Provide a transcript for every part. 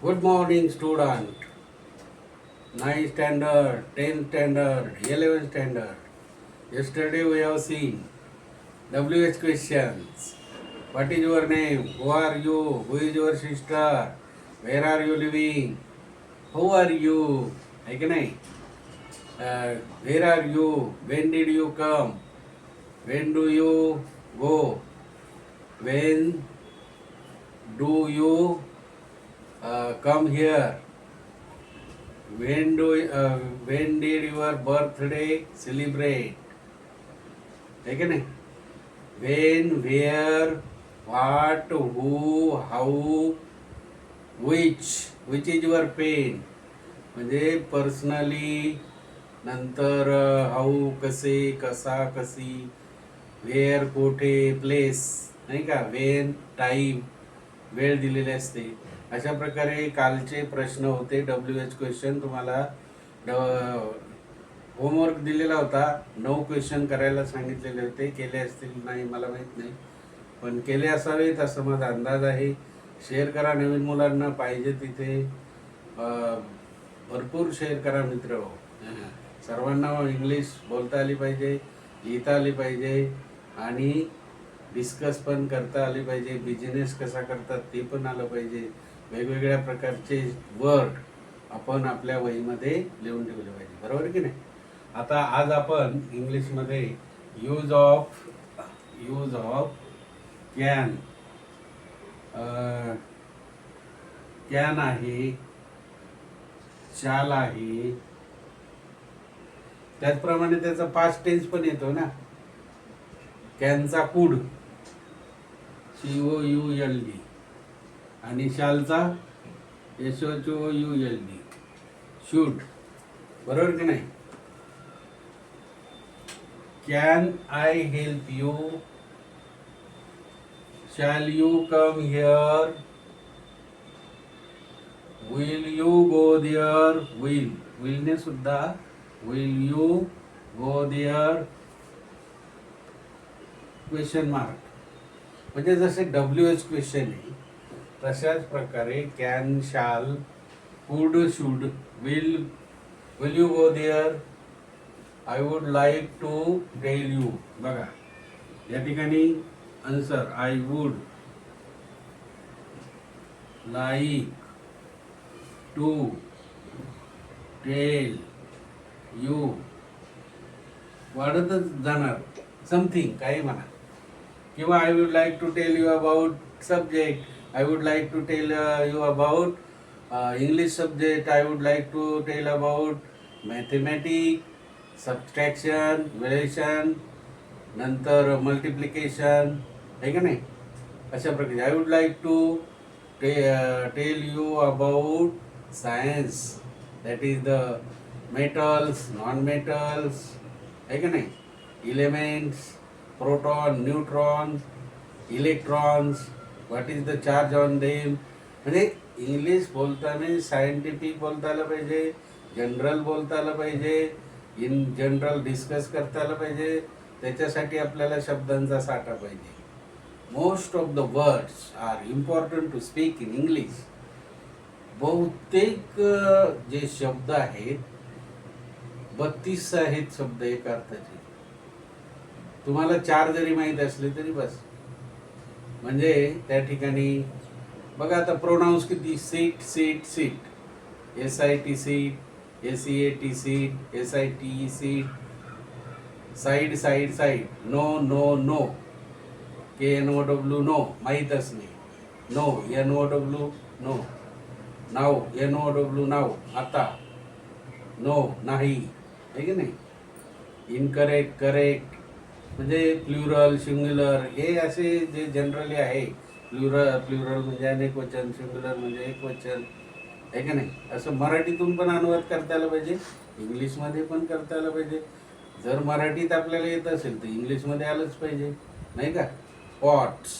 Good morning, student. 9th standard, 10th standard, 11th standard. Yesterday we have seen WH questions. What is your name? Who are you? Who is your sister? Where are you living? Who are you? है की नाही? Where are you? When did you come? When do you go? When do you come here? When did your birthday celebrate? है की नाही? When, where, what, who, how, which is your pen? म्हणजे personally, नंतर how कसे, कसा, कशी, wear कोठे, place, नाही का, वेन, टाईम, वेळ दिलेली असते. अशा प्रकारे कालचे प्रश्न होते. WH क्वेश्चन तुम्हाला होमवर्क दिलेला होता. 9 क्वेश्चन करायला सांगितलेले होते. केले असतील नाही मला माहीत नाही, पण केले असावेत असं माझा अंदाज आहे. शेअर करा नवीन मुलांना, पाहिजे तिथे भरपूर शेअर करा मित्र हो. सर्वांना इंग्लिश बोलता आली पाहिजे, लिहिता आली पाहिजे आणि डिस्कस पण करता आली पाहिजे. बिझनेस कसा करतात ते पण आलं पाहिजे. वेगवेगळ्या प्रकारचे वर्ड आपण आपल्या वहीमध्ये लिहून ठेवले पाहिजे. बरोबर की नाही? आता आज आपण इंग्लिशमध्ये यूज ऑफ कॅन कॅन आहे, शाल आहे, त्याचप्रमाणे त्याचा पास्ट टेन्स पण येतो ना. कॅनचा कुड COULD आणि शालचा SHOULD शूड. बरोबर की नाही? Can I help you, shall you come here, will you go there, विलने सुद्धा will you go there question mark. म्हणजे जसे WH क्वेश्चन आहे तशाच प्रकारे can, shall, could, should, will you go there, I would like to tell you. बघा या ठिकाणी answer I would like to tell you. वाढतच जाणार समथिंग काही म्हणा. किंवा I would like to tell you about subject, I would like to tell you about English subject, I would like to tell about mathematic, subtraction, variation, नंतर multiplication, आहे का नाही? अशा प्रकारे I would like to tell you about science, that is the metals, non metals, आहे का नाही? Elements, proton, neutron, electrons, what is the charge on them. म्हणजे इंग्लिश बोलताना सायंटिफिक बोलता आलं पाहिजे, जनरल बोलता आलं पाहिजे, इन जनरल डिस्कस करता आलं पाहिजे. त्याच्यासाठी आपल्याला शब्दांचा साठा पाहिजे. Most of the words are important to speak in English. बहुतेक जे शब्द आहेत 32 आहेत शब्द एक अर्थाचे. तुम्हाला 4 जरी माहीत असले तरी बस. म्हणजे त्या ठिकाणी बघा आता प्रोनाउन्स किती, seat, SIT, SEAT, SIT, side, no, KNOW no, माहीतच नाही. नो, NOW नो, नाव, NOW नाव, आता, नो, नाही, आहे की नाही? इनकरेक्ट, करेक्ट, म्हणजे प्लुरल, सिंग्युलर, हे असे जे जनरली आहे. प्लुरल म्हणजे अनेक वचन, सिंग्युलर म्हणजे एक वचन, आहे का नाही? असं मराठीतून पण अनुवाद करता आलं पाहिजे, इंग्लिशमध्ये पण करता आलं पाहिजे. जर मराठीत आपल्याला येत असेल तर इंग्लिशमध्ये आलंच पाहिजे, नाही का? पॉट्स,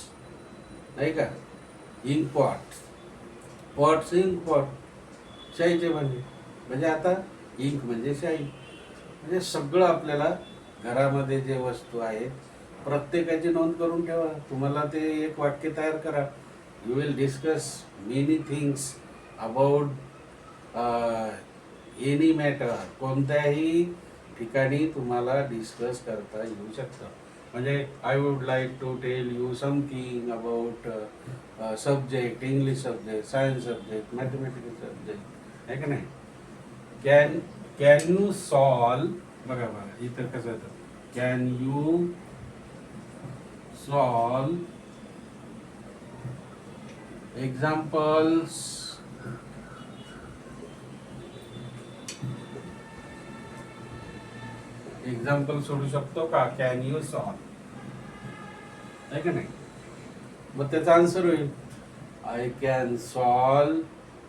नाही का? Ink pots, pots, ink pot, शाईचे भांडे. म्हणजे आता इंक म्हणजे शाई. म्हणजे सगळं आपल्याला घरामध्ये जे वस्तू आहेत प्रत्येकाची नोंद करून ठेवा. तुम्हाला ते एक वाक्य तयार करा. You will discuss many things about any matter, कोणत्याही ठिकाणी तुम्हाला डिस्कस करता येऊ शकतं. म्हणजे I would like to tell you something about subject, English subject, science subject, mathematical subject, आहे का नाही. कॅन यू सॉल्व, बघा बघा इतर कसं येतं, कॅन यू सॉल्व एक्झाम्पल्स सोडू शकतो का, कॅन यू सॉल्व, आहे का नाही. मग त्याचा आन्सर होईल I can solve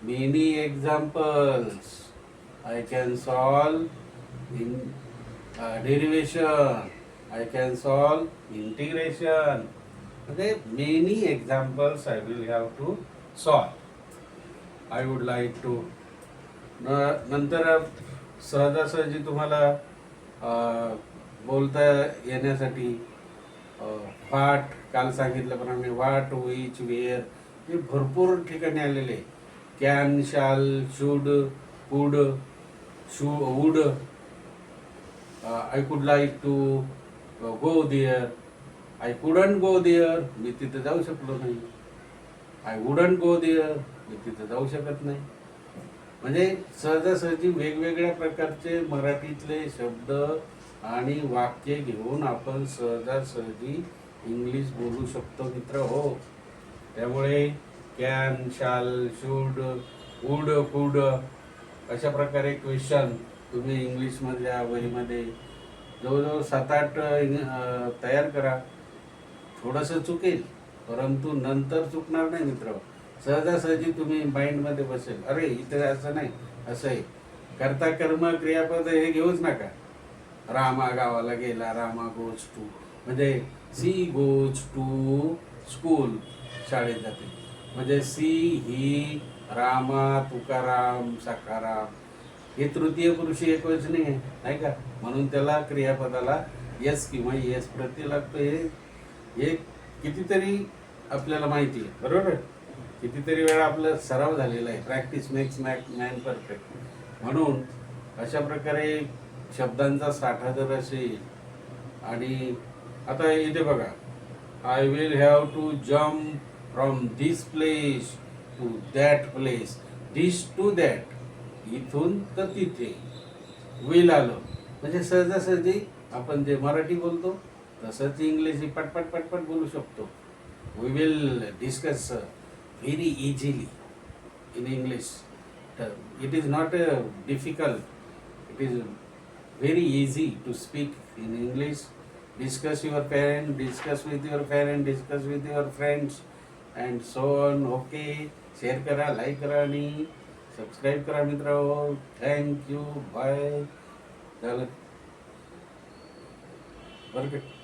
many examples, I can solve in derivation, I can solve integration. म्हणजे many examples I will have to solve. I would like to. नंतर सहजासहजी तुम्हाला बोलता येण्यासाठी वाट, काल सांगितल्याप्रमाणे वाट, विच, वेअर हे भरपूर ठिकाणी आलेले. Can, shall, should, could, would, I could like to go there, I couldn't go there, मी तिथे जाऊ शकलो नाही. आय वुडंट गो देअर, मी तिथे जाऊ शकत नाही. म्हणजे सहजासहजी वेगवेगळ्या प्रकारचे मराठीतले शब्द आणि वाक्य घेऊन आपण सहजासहजी इंग्लिश बोलू शकतो मित्र हो. त्यामुळे कॅन, शाल, शुड, वुड, कुड अशा प्रकारे क्वेश्चन तुम्ही इंग्लिशमधल्या वहीमध्ये जवळजवळ 7-8 तयार करा. थोडंसं चुकेल परंतु नंतर चुकणार नाही मित्र. सहजासहजी तुम्ही माइंडमध्ये बसेल, अरे इथे असं नाही, असं आहे. कर्ता, कर्म, क्रियापद हे घेऊच नका. रामा गावाला गेला, रामा गोज टू, म्हणजे सी गोज टू स्कूल, शाळेत जाते. म्हणजे सी, ही, रामा, तुकाराम, सखाराम हे तृतीय पुरुषी एकवचनी आहे, नाही का. म्हणून त्याला क्रियापदाला यस किंवा येस प्रत्यय लागतो. हे कितीतरी आपल्याला माहिती आहे, बरोबर. कितीतरी वेळा आपला सराव झालेला आहे. Practice makes man perfect. म्हणून अशा प्रकारे शब्दांचा साठा जर असेल. आणि आता इथे बघा, I will have to jump from this place to that place, this to that, इथून तर तिथे. विल आलं म्हणजे सहजासहजी आपण जे मराठी बोलतो तसंच इंग्लिश पटपट पटपट बोलू शकतो. We will discuss very easily in English. It is not difficult, it is very easy to speak in English. Discuss your parent, discuss with your parent, discuss with your friends and so on. Okay, share करा, like करा आणि subscribe करा मित्रांनो. Thank you, bye. झालं बरं का.